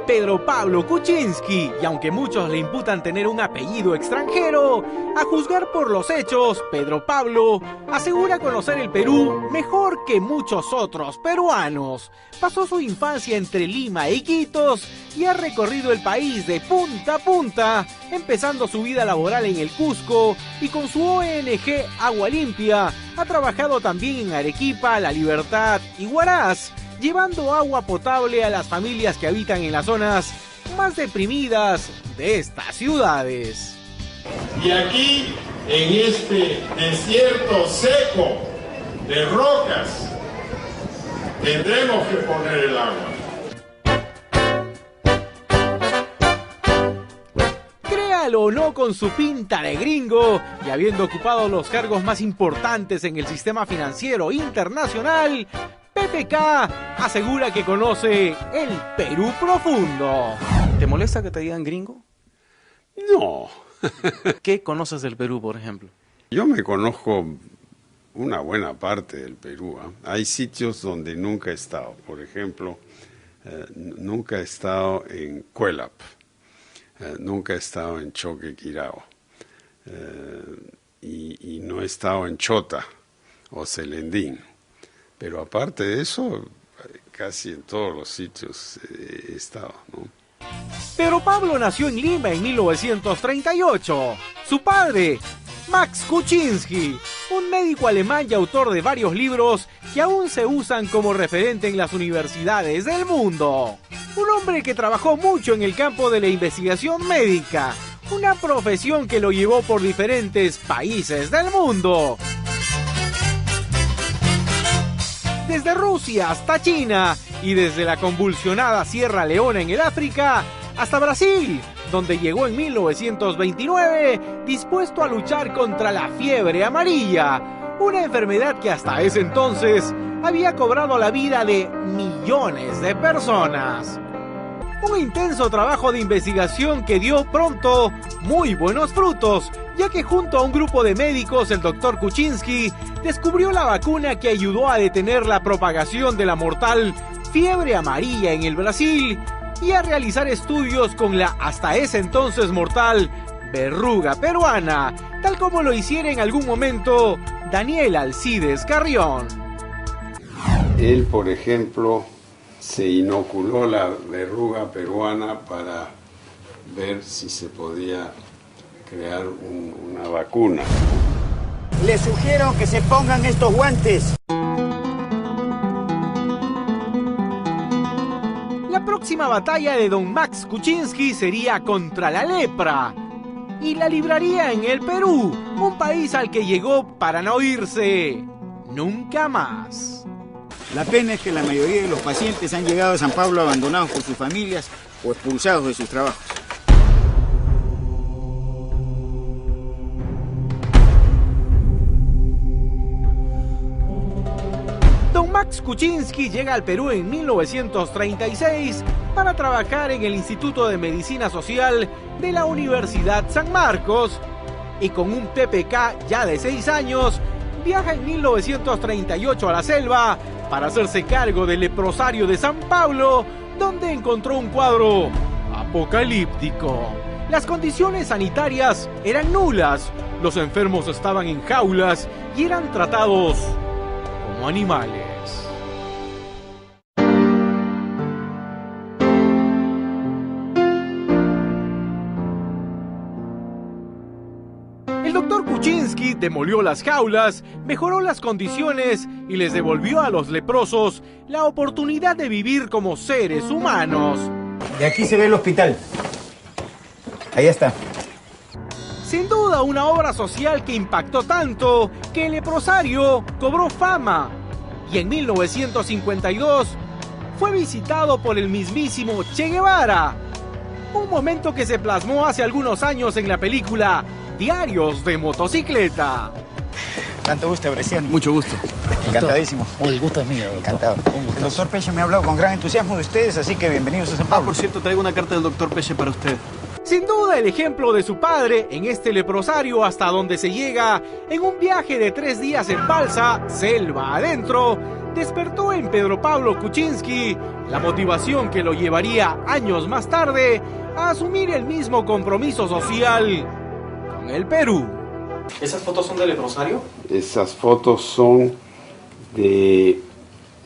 Pedro Pablo Kuczynski, y aunque muchos le imputan tener un apellido extranjero, a juzgar por los hechos, Pedro Pablo asegura conocer el Perú mejor que muchos otros peruanos. Pasó su infancia entre Lima e Iquitos y ha recorrido el país de punta a punta, empezando su vida laboral en el Cusco y con su ONG Agua Limpia ha trabajado también en Arequipa, La Libertad y Huaraz, llevando agua potable a las familias que habitan en las zonas más deprimidas de estas ciudades. Y aquí, en este desierto seco de rocas, tendremos que poner el agua. Créalo o no, con su pinta de gringo y habiendo ocupado los cargos más importantes en el sistema financiero internacional, PPK asegura que conoce el Perú profundo. ¿Te molesta que te digan gringo? No. ¿Qué conoces del Perú, por ejemplo? Yo me conozco una buena parte del Perú. Hay sitios donde nunca he estado. Por ejemplo, nunca he estado en Cuelap. Nunca he estado en Choquequirao. Y no he estado en Chota o Celendín. Pero aparte de eso, casi en todos los sitios he estado, ¿no? Pedro Pablo nació en Lima en 1938. Su padre, Max Kuczynski, un médico alemán y autor de varios libros que aún se usan como referente en las universidades del mundo. Un hombre que trabajó mucho en el campo de la investigación médica, una profesión que lo llevó por diferentes países del mundo. Desde Rusia hasta China y desde la convulsionada Sierra Leona en el África hasta Brasil, donde llegó en 1929 dispuesto a luchar contra la fiebre amarilla, una enfermedad que hasta ese entonces había cobrado la vida de millones de personas. Un intenso trabajo de investigación que dio pronto muy buenos frutos, ya que junto a un grupo de médicos el Dr. Kuczynski descubrió la vacuna que ayudó a detener la propagación de la mortal fiebre amarilla en el Brasil y a realizar estudios con la hasta ese entonces mortal verruga peruana, tal como lo hiciera en algún momento Daniel Alcides Carrión. Él, por ejemplo, se inoculó la verruga peruana para ver si se podía crear una vacuna. Les sugiero que se pongan estos guantes. La próxima batalla de don Max Kuczynski sería contra la lepra y la libraría en el Perú, un país al que llegó para no irse nunca más. La pena es que la mayoría de los pacientes han llegado a San Pablo abandonados por sus familias o expulsados de sus trabajos. Don Max Kuczynski llega al Perú en 1936 para trabajar en el Instituto de Medicina Social de la Universidad San Marcos y con un PPK ya de 6 años viaja en 1938 a la selva para hacerse cargo del leprosario de San Pablo, donde encontró un cuadro apocalíptico. Las condiciones sanitarias eran nulas, los enfermos estaban en jaulas y eran tratados como animales. El doctor Kuczynski demolió las jaulas, mejoró las condiciones y les devolvió a los leprosos la oportunidad de vivir como seres humanos. De aquí se ve el hospital. Ahí está. Sin duda una obra social que impactó tanto que el leprosario cobró fama y en 1952 fue visitado por el mismísimo Che Guevara. Un momento que se plasmó hace algunos años en la película Diarios de Motocicleta. Tanto gusto, apreciando. Mucho gusto. Encantadísimo. El gusto es mío. Encantado. El doctor Peche me ha hablado con gran entusiasmo de ustedes, así que bienvenidos a San Pablo. Por cierto, traigo una carta del doctor Peche para usted. Sin duda el ejemplo de su padre en este leprosario hasta donde se llega en un viaje de 3 días en balsa, selva adentro, despertó en Pedro Pablo Kuczynski la motivación que lo llevaría años más tarde a asumir el mismo compromiso social con el Perú. ¿Esas fotos son del leprosario? Esas fotos son de...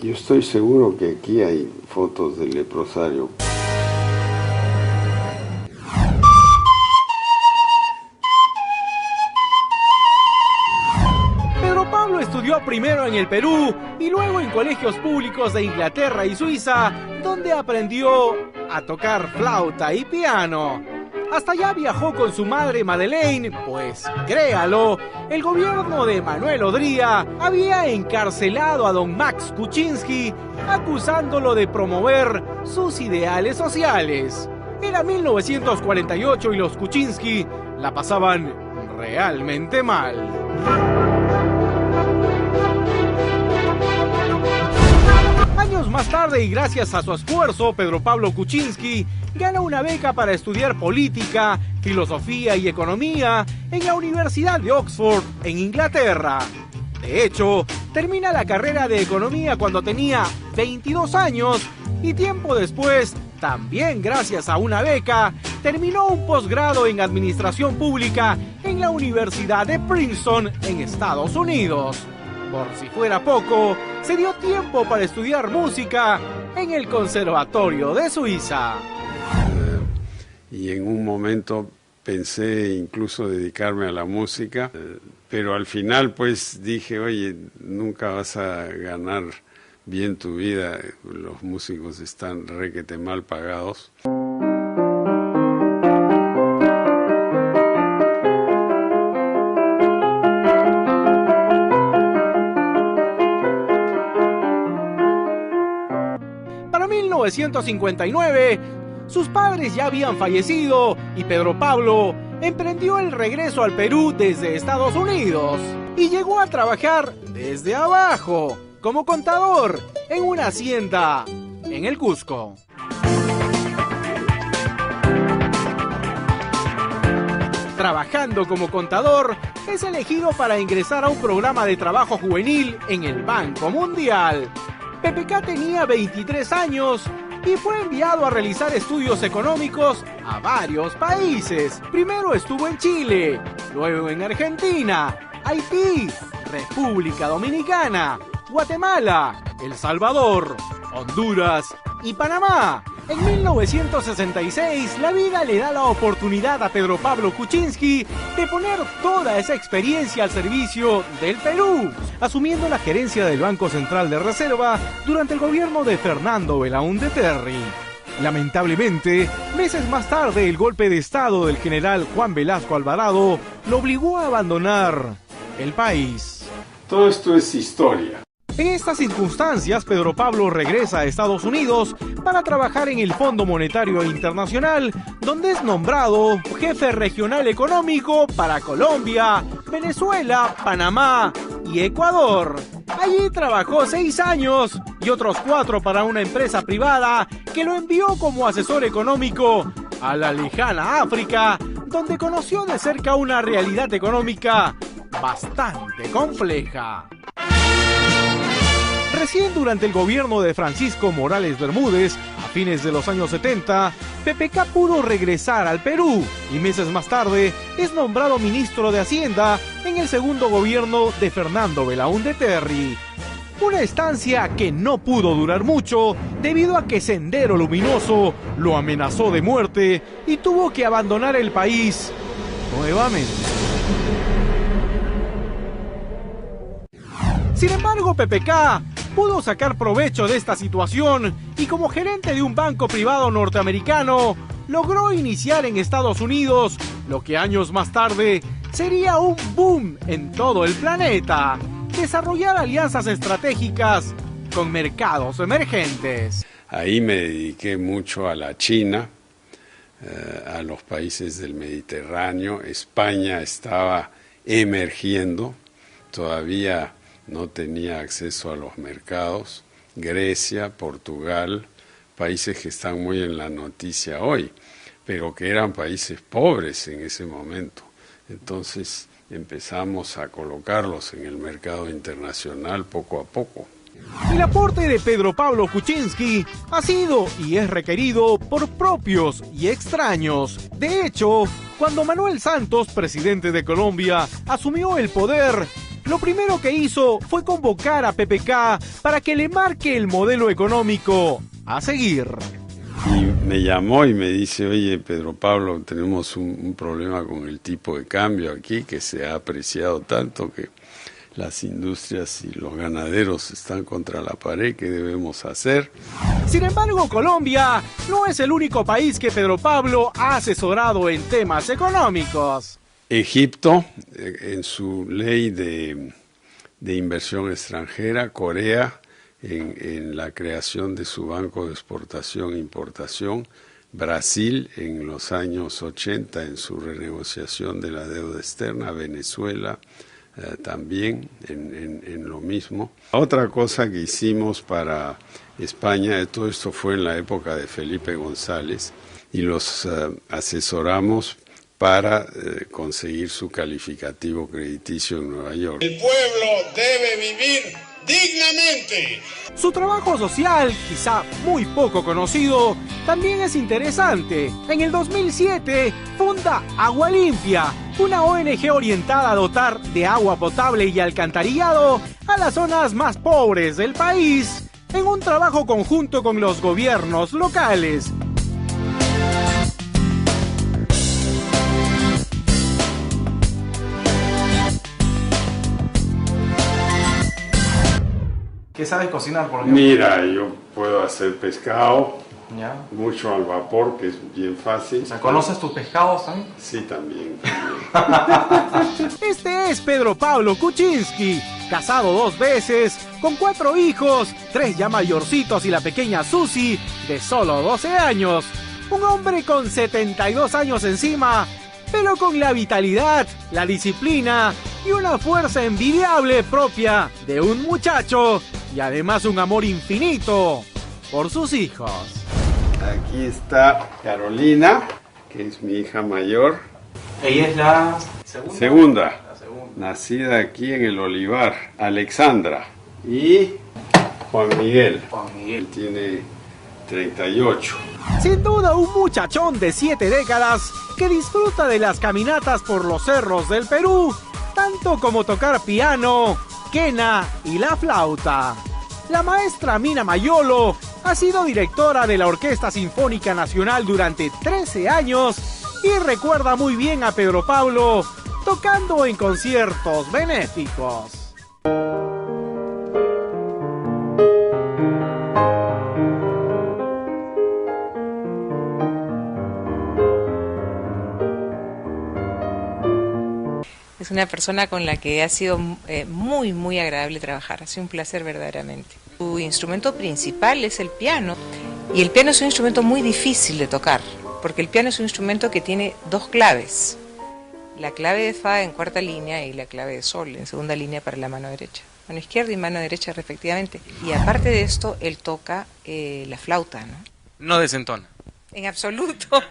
Yo estoy seguro que aquí hay fotos del leprosario. Pedro Pablo estudió primero en el Perú y luego en colegios públicos de Inglaterra y Suiza, donde aprendió a tocar flauta y piano. Hasta allá viajó con su madre Madeleine, pues, créalo, el gobierno de Manuel Odría había encarcelado a don Max Kuczynski, acusándolo de promover sus ideales sociales. Era 1948 y los Kuczynski la pasaban realmente mal. Años más tarde y gracias a su esfuerzo, Pedro Pablo Kuczynski gana una beca para estudiar política, filosofía y economía en la Universidad de Oxford, en Inglaterra. De hecho, termina la carrera de economía cuando tenía 22 años y tiempo después, también gracias a una beca, terminó un posgrado en administración pública en la Universidad de Princeton, en Estados Unidos. Por si fuera poco, se dio tiempo para estudiar música en el Conservatorio de Suiza. Y en un momento pensé incluso dedicarme a la música, pero al final pues dije, oye, nunca vas a ganar bien tu vida, los músicos están requete mal pagados. Para 1959, sus padres ya habían fallecido y Pedro Pablo emprendió el regreso al Perú desde Estados Unidos y llegó a trabajar desde abajo, como contador, en una hacienda en el Cusco. Trabajando como contador, es elegido para ingresar a un programa de trabajo juvenil en el Banco Mundial. PPK tenía 23 años y fue enviado a realizar estudios económicos a varios países. Primero estuvo en Chile, luego en Argentina, Haití, República Dominicana, Guatemala, El Salvador, Honduras y Panamá. En 1966, la vida le da la oportunidad a Pedro Pablo Kuczynski de poner toda esa experiencia al servicio del Perú, asumiendo la gerencia del Banco Central de Reserva durante el gobierno de Fernando Belaúnde Terry. Lamentablemente, meses más tarde, el golpe de estado del general Juan Velasco Alvarado lo obligó a abandonar el país. Todo esto es historia. En estas circunstancias, Pedro Pablo regresa a Estados Unidos para trabajar en el Fondo Monetario Internacional, donde es nombrado jefe regional económico para Colombia, Venezuela, Panamá y Ecuador. Allí trabajó 6 años y otros 4 para una empresa privada que lo envió como asesor económico a la lejana África, donde conoció de cerca una realidad económica bastante compleja. Recién durante el gobierno de Francisco Morales Bermúdez, a fines de los años 70, PPK pudo regresar al Perú y meses más tarde es nombrado ministro de Hacienda en el segundo gobierno de Fernando Belaúnde Terry. Una estancia que no pudo durar mucho debido a que Sendero Luminoso lo amenazó de muerte y tuvo que abandonar el país nuevamente. Sin embargo, PPK pudo sacar provecho de esta situación y como gerente de un banco privado norteamericano, logró iniciar en Estados Unidos lo que años más tarde sería un boom en todo el planeta: desarrollar alianzas estratégicas con mercados emergentes. Ahí me dediqué mucho a la China, a los países del Mediterráneo. España estaba emergiendo, todavía no tenía acceso a los mercados. Grecia, Portugal, países que están muy en la noticia hoy, pero que eran países pobres en ese momento. Entonces empezamos a colocarlos en el mercado internacional poco a poco. El aporte de Pedro Pablo Kuczynski ha sido y es requerido por propios y extraños. De hecho, cuando Manuel Santos, presidente de Colombia, asumió el poder, lo primero que hizo fue convocar a PPK para que le marque el modelo económico a seguir. Y me llamó y me dice, oye, Pedro Pablo, tenemos un problema con el tipo de cambio aquí que se ha apreciado tanto que las industrias y los ganaderos están contra la pared. ¿Qué debemos hacer? Sin embargo, Colombia no es el único país que Pedro Pablo ha asesorado en temas económicos. Egipto, en su ley de inversión extranjera, Corea, en la creación de su banco de exportación e importación, Brasil en los años 80 en su renegociación de la deuda externa, Venezuela también en lo mismo. Otra cosa que hicimos para España, todo esto fue en la época de Felipe González, y los asesoramos para conseguir su calificativo crediticio en Nueva York. El pueblo debe vivir dignamente. Su trabajo social, quizá muy poco conocido, también es interesante. En el 2007 funda Agua Limpia, una ONG orientada a dotar de agua potable y alcantarillado a las zonas más pobres del país, en un trabajo conjunto con los gobiernos locales. ¿Qué sabes cocinar, por ejemplo? Mira, yo puedo hacer pescado, ¿Ya? mucho al vapor, que es bien fácil. O sea, ¿conoces tus pescados también? Sí, también. Este es Pedro Pablo Kuczynski, casado 2 veces, con 4 hijos, 3 ya mayorcitos y la pequeña Susi, de solo 12 años. Un hombre con 72 años encima, pero con la vitalidad, la disciplina y una fuerza envidiable propia de un muchacho, y además un amor infinito por sus hijos. Aquí está Carolina, que es mi hija mayor. Ella es la Segunda, La segunda. nacida aquí en el Olivar. Alexandra. Y Juan Miguel. Juan Miguel. Él tiene 38. Sin duda un muchachón de 7 décadas que disfruta de las caminatas por los cerros del Perú, tanto como tocar piano, quena y la flauta. La maestra Mina Mayolo ha sido directora de la Orquesta Sinfónica Nacional durante 13 años y recuerda muy bien a Pedro Pablo tocando en conciertos benéficos. Es una persona con la que ha sido muy agradable trabajar, ha sido un placer verdaderamente. Su instrumento principal es el piano, y el piano es un instrumento muy difícil de tocar, porque el piano es un instrumento que tiene 2 claves, la clave de fa en 4ª línea y la clave de sol en 2ª línea para la mano derecha, mano izquierda y mano derecha respectivamente. Y aparte de esto, él toca la flauta, ¿no? No desentona. En absoluto,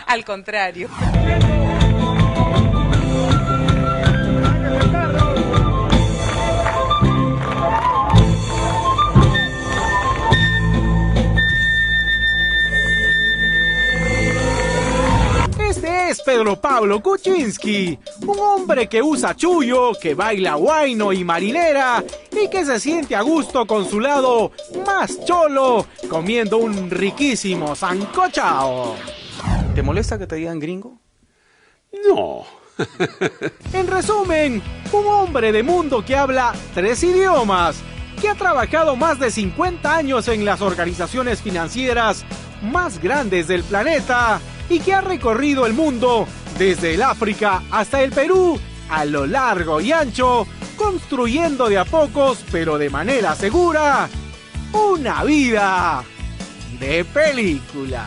al contrario. Es Pedro Pablo Kuczynski, un hombre que usa chullo, que baila huayno y marinera y que se siente a gusto con su lado más cholo, comiendo un riquísimo sancochao. ¿Te molesta que te digan gringo? No. En resumen, un hombre de mundo que habla 3 idiomas, que ha trabajado más de 50 años en las organizaciones financieras más grandes del planeta y que ha recorrido el mundo desde el África hasta el Perú a lo largo y ancho, construyendo de a pocos pero de manera segura una vida de película.